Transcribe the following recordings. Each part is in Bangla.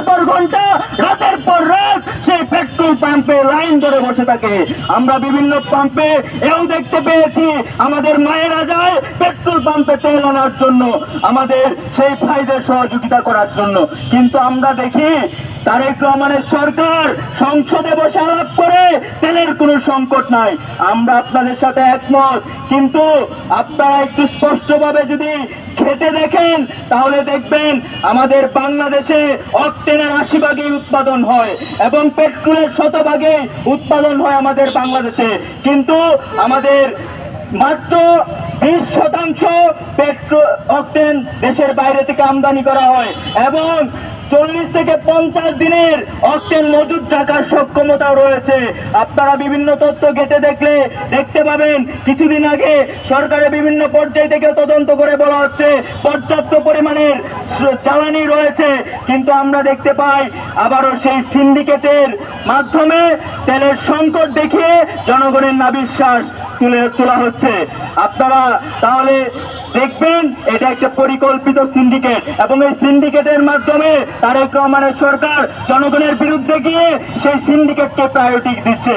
ঘন্টার পর ঘন্টা, রাতের পর রাত সেই পেট্রোল পাম্পে লাইন ধরে বসে থাকে। আমরা বিভিন্ন পাম্পে এও দেখতে পেয়েছি আমাদের মায়েরা যায় পেট্রোল পাম্পে তেল আনার জন্য, আমাদের সেই ভাইদের সহযোগিতা করার জন্য। কিন্তু আমরা দেখি তারেক রহমানের সরকার সংসদে বসে আলাপ করে তেলের কোনো সংকট নাই। আমরা আপনাদের সাথে একমত, কিন্তু আপনারা একটু স্পষ্টভাবে যদি খেতে দেখেন তাহলে দেখবেন আমাদের বাংলাদেশে অক্টেনের 80% উৎপাদন হয় এবং পেট্রোলের 100% উৎপাদন হয় আমাদের বাংলাদেশে, কিন্তু আমাদের মাত্র 20% পেট্রোল অক্টেন দেশের বাইরে থেকে আমদানি করা হয় এবং 40 থেকে 50 দিনের অক্টেন মজুদ রাখার সক্ষমতাও রয়েছে। আপনারা বিভিন্ন তথ্য ঘেঁটে দেখলে দেখতে পাবেন কিছুদিন আগে সরকারের বিভিন্ন পর্যায় থেকে তদন্ত করে বলা হচ্ছে পর্যাপ্ত পরিমাণের জ্বালানি রয়েছে, কিন্তু আমরা দেখতে পাই আবারও সেই সিন্ডিকেটের মাধ্যমে তেলের সংকট দেখিয়ে জনগণের নাবিশ্বাস তোলা হচ্ছে। আপনারা তাহলে দেখবেন এটা একটা পরিকল্পিত সিন্ডিকেট এবং এই সিন্ডিকেটের মাধ্যমে তারেক রহমানের সরকার জনগণের বিরুদ্ধে গিয়ে সেই সিন্ডিকেটকে প্রায়োরিটি দিচ্ছে।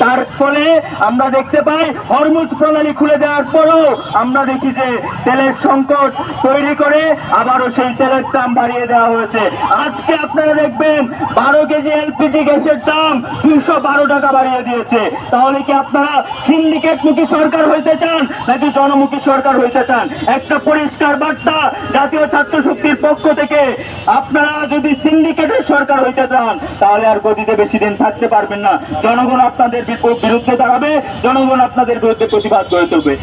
তার ফলে আমরা দেখতে পাই হরমুজ প্রণালী খুলে দেওয়ার পরও আমরা দেখি যে তেলের সংকট তৈরি করে আবারও সেই তেলের দাম বাড়িয়ে দেওয়া হয়েছে। আজকে আপনারা দেখবেন 12 কেজি এলপিজি গ্যাসের দাম 212 টাকা বাড়িয়ে দিয়েছে। তাহলে কি আপনারা সিন্ডিকেটমুখী সরকার হইতে চান নাকি জনমুখী সরকার হইতে চান? একটা পরিষ্কার বার্তা জাতীয় ছাত্র শক্তির পক্ষ থেকে, আপনারা যদি সিন্ডিকেটের সরকার হইতে চান তাহলে আর গদিতে বেশি দিন থাকতে পারবেন না। জনগণ আপনাদের বিরুদ্ধে দাঁড়াবে, জনগণ আপনাদের বিরুদ্ধে প্রতিবাদ গড়ে তুলবে।